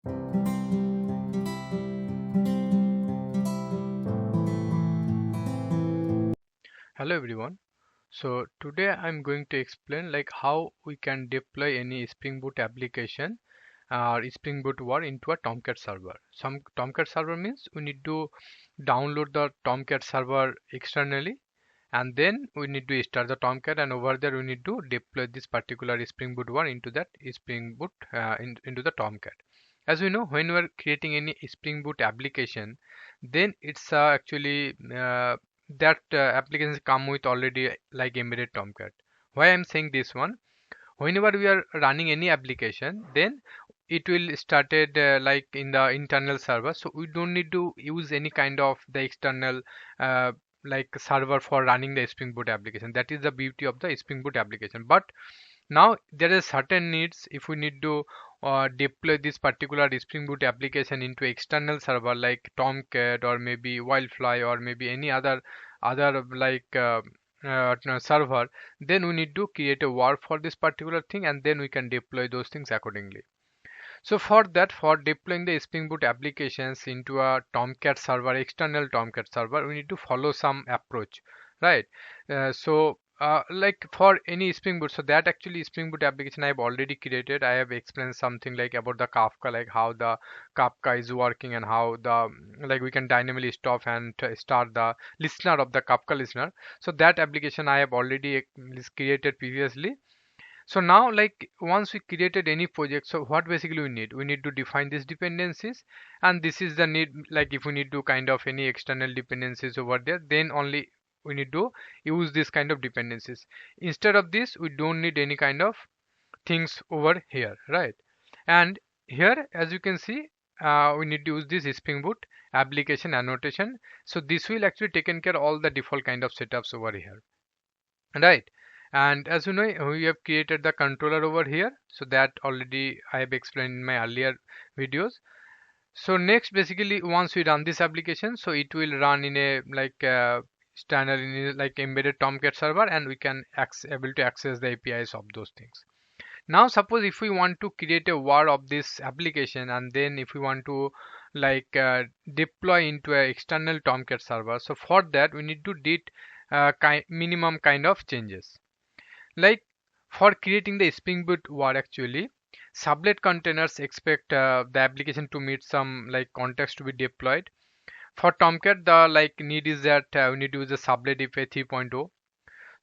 Hello everyone. So today I'm going to explain like how we can deploy any Spring Boot application or Spring Boot war into a Tomcat server. Some Tomcat server means we need to download the Tomcat server externally, and then we need to start the Tomcat, and over there we need to deploy this particular Spring Boot war into that Spring Boot into the Tomcat. As we know, when we are creating any Spring Boot application, then it's actually that applications come with already like embedded Tomcat. Why I'm saying this one? Whenever we are running any application, then it will started like in the internal server, so we don't need to use any kind of the external uh, like server for running the Spring Boot application. That is the beauty of the Spring Boot application. But now there is certain needs if we need to deploy this particular Spring Boot application into external server like Tomcat or maybe Wildfly or maybe any other like no, server. Then we need to create a war for this particular thing, and then we can deploy those things accordingly. So for that, for deploying the Spring Boot applications into a Tomcat server, external Tomcat server, we need to follow some approach, right? Like for any Spring Boot, so that actually Spring Boot application I have already created. I have explained something like about the Kafka, like how the Kafka is working and how the like we can dynamically stop and start the listener of the Kafka listener. So that application I have already created previously. So now like once we created any project, so what basically we need to define these dependencies, and this is the need. Like if we need to kind of any external dependencies over there, then only we need to use this kind of dependencies. Instead of this, we don't need any kind of things over here, right? And here as you can see, we need to use this Spring Boot application annotation. So this will actually taken care all the default kind of setups over here, right? And as you know, we have created the controller over here, so that already I have explained in my earlier videos. So next basically once we run this application, so it will run in a like standard in a, like embedded Tomcat server, and we can able to access the APIs of those things. Now suppose if we want to create a war of this application, and then if we want to like deploy into a external Tomcat server, so for that we need to did minimum kind of changes. Like for creating the Spring Boot war actually, Servlet containers expect the application to meet some like context to be deployed. For Tomcat, the like need is that we need to use the Servlet IPA 3.0.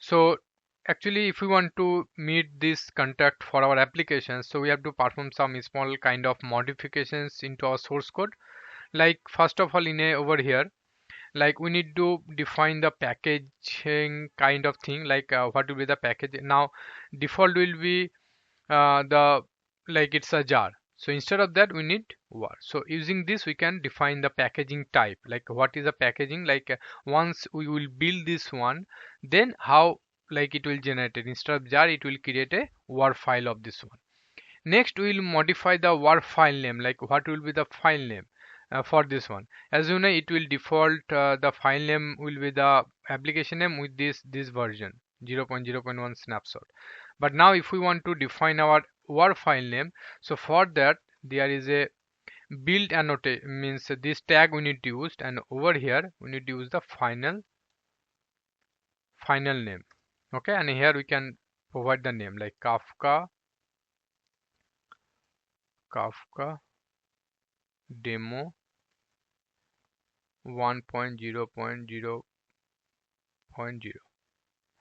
So actually, if we want to meet this context for our application, so we have to perform some small kind of modifications into our source code. Like first of all, in a over here, like we need to define the packaging kind of thing, like what will be the package. Now default will be the like it's a jar, so instead of that we need var. So using this we can define the packaging type, like what is the packaging, like once we will build this one, then how like it will generate it. Instead of jar it will create a var file of this one. Next we will modify the var file name, like what will be the file name for this one. As you know, it will default the file name will be the application name with this version 0.0.1 snapshot. But now if we want to define our var file name, so for that there is a build annotation, means this tag we need to use, and over here we need to use the final name. Okay, and here we can provide the name like Kafka demo 1.0.0.0.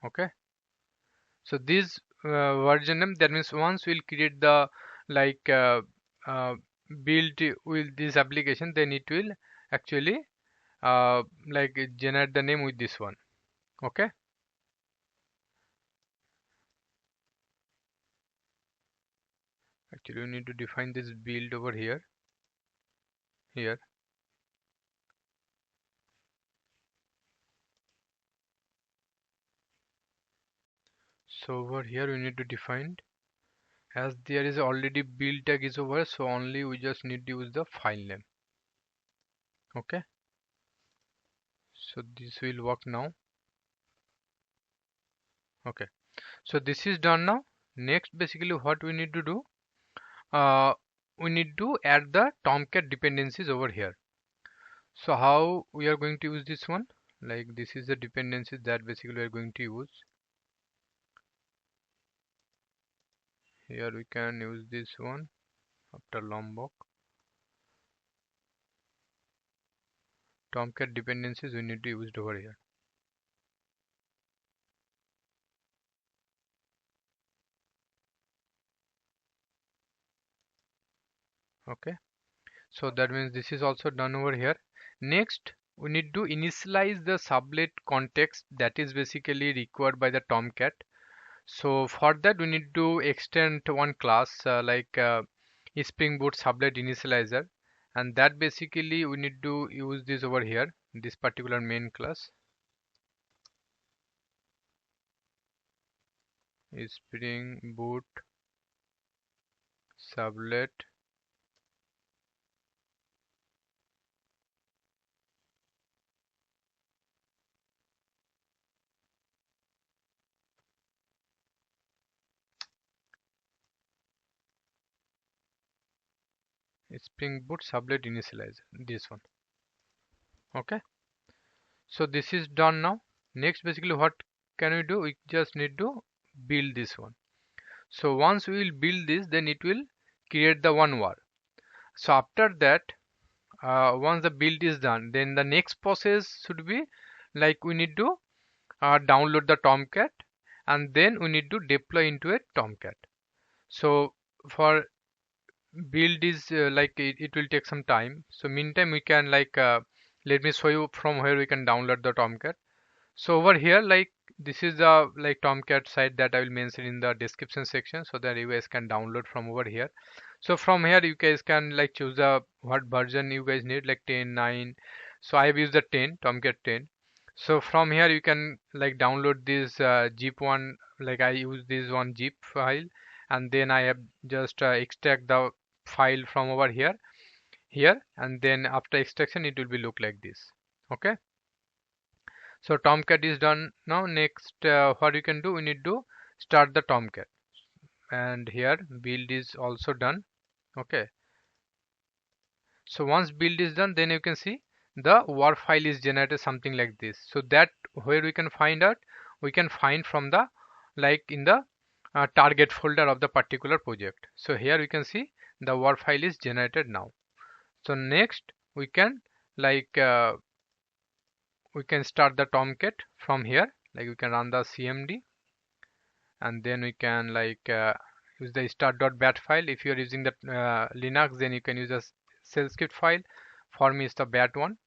Okay, so this version name, that means once we'll create the like uh, build with this application, then it will actually like generate the name with this one. Okay, actually we need to define this build over here. So over here we need to define, as there is already build tag is over, so only we just need to use the file name. Okay, so this will work now. Okay, so this is done now. Next basically what we need to do, uh, we need to add the Tomcat dependencies over here. So how we are going to use this one? Like this is the dependencies that basically we are going to use. Here we can use this one after Lombok. Tomcat dependencies we need to use over here. Okay, so that means this is also done over here. Next, we need to initialize the sublet context that is basically required by the Tomcat. So for that we need to extend one class Spring Boot sublet initializer, and that basically we need to use this over here, this particular main class Spring Boot sublet Spring Boot sublet initializer, this one. Okay, so this is done now. Next, basically what can we do? We just need to build this one. So once we will build this, then it will create the one var. So after that, once the build is done, then the next process should be like we need to download the Tomcat, and then we need to deploy into a Tomcat. So for build is it will take some time. So meantime we can let me show you from where we can download the Tomcat. So over here, like this is the Tomcat site that I will mention in the description section, so that you guys can download from over here. So from here you guys can choose the what version you guys need, like 10, 9. So I have used the 10, Tomcat 10. So from here you can download this zip one, like I use this one zip file, and then I have just extract the file from over here, and then after extraction it will be look like this. Okay, so Tomcat is done. Now next what you can do, we need to start the Tomcat, and here build is also done. Okay, so once build is done, then you can see the war file is generated something like this. So that where we can find out, we can find from the in the target folder of the particular project. So here we can see the war file is generated now. So next we can we can start the Tomcat from here. Like we can run the cmd, and then we can use the start.bat file. If you are using the Linux, then you can use a shell script file. For me it's the bat one,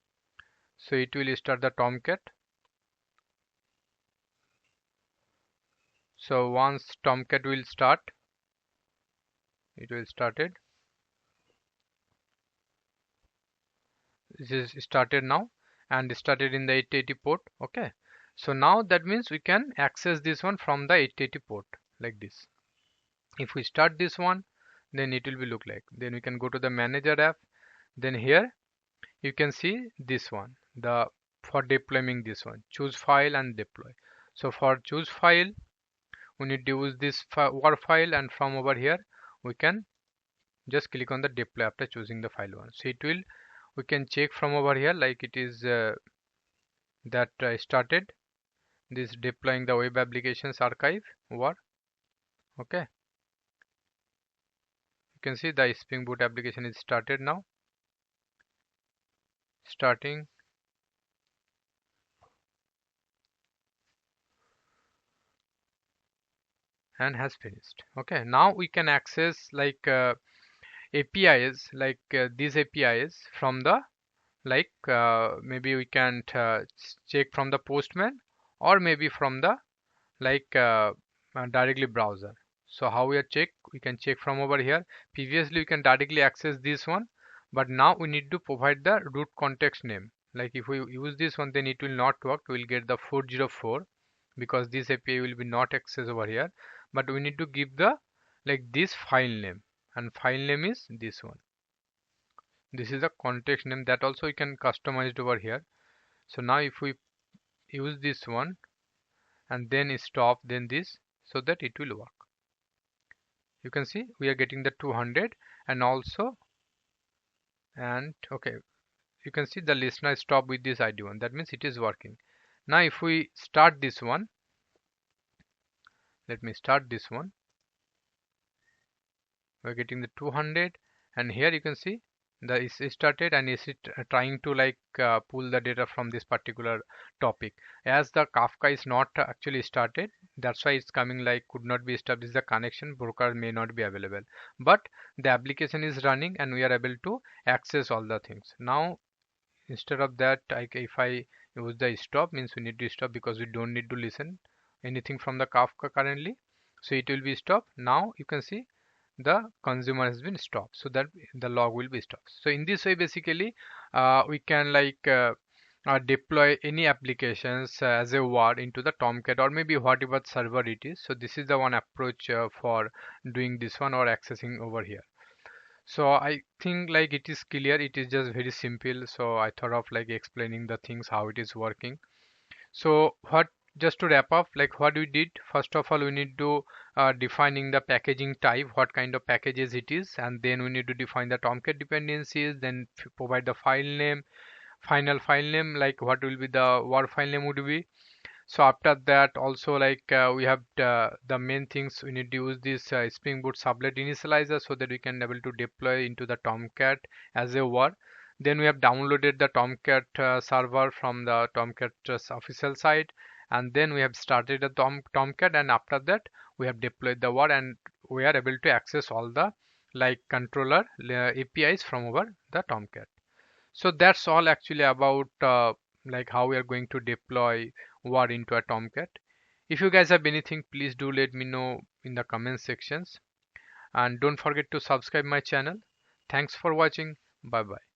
so it will start the Tomcat. So once Tomcat will start, it will started. This is started now, and started in the 880 port. Okay, so now that means we can access this one from the 880 port like this. If we start this one, then it will be look like. Then we can go to the manager app. Then here you can see this one, the for deploying this one, choose file and deploy. So for choose file, we need to use this war file, and from over here we can just click on the deploy after choosing the file one. So it will, we can check from over here, like it is that started this deploying the web applications archive war. Okay, you can see the Spring Boot application is started now, starting. And has finished. Okay, now we can access APIs, these APIs from the maybe we can check from the Postman, or maybe from the directly browser. So how we are check, we can check from over here. Previously we can directly access this one, but now we need to provide the root context name. Like if we use this one, then it will not work. We will get the 404, because this API will be not accessed over here. But we need to give the this file name, and file name is this one. This is the context name, that also we can customize it over here. So now if we use this one and then stop, then this, so that it will work. You can see we are getting the 200, and also, and okay, you can see the listener stop with this ID1. That means it is working. Now if we start this one, let me start this one. We're getting the 200, and here you can see the is started, and is it trying to like pull the data from this particular topic. As the Kafka is not actually started, that's why it's coming like could not be established, the connection broker may not be available, but the application is running and we are able to access all the things. Now instead of that, if I use the stop, means we need to stop because we don't need to listen anything from the Kafka currently, so it will be stopped. Now you can see the consumer has been stopped, so that the log will be stopped. So in this way basically we can like deploy any applications as a word into the Tomcat or maybe whatever server it is. So this is the one approach for doing this one or accessing over here. So I think like it is clear, it is just very simple, so I thought of like explaining the things how it is working. So what, just to wrap up, like what we did, first of all we need to defining the packaging type, what kind of packages it is, and then we need to define the Tomcat dependencies, then provide the file name, final file name, like what will be the war file name would be. So after that also like we have the main things, we need to use this Spring Boot Servlet initializer so that we can able to deploy into the Tomcat as a war. Then we have downloaded the Tomcat server from the Tomcat official site, and then we have started the Tomcat, and after that we have deployed the war, and we are able to access all the like controller APIs from over the Tomcat. So that's all actually about like how we are going to deploy war into a Tomcat. If you guys have anything, please do let me know in the comment sections, and don't forget to subscribe my channel. Thanks for watching. Bye bye.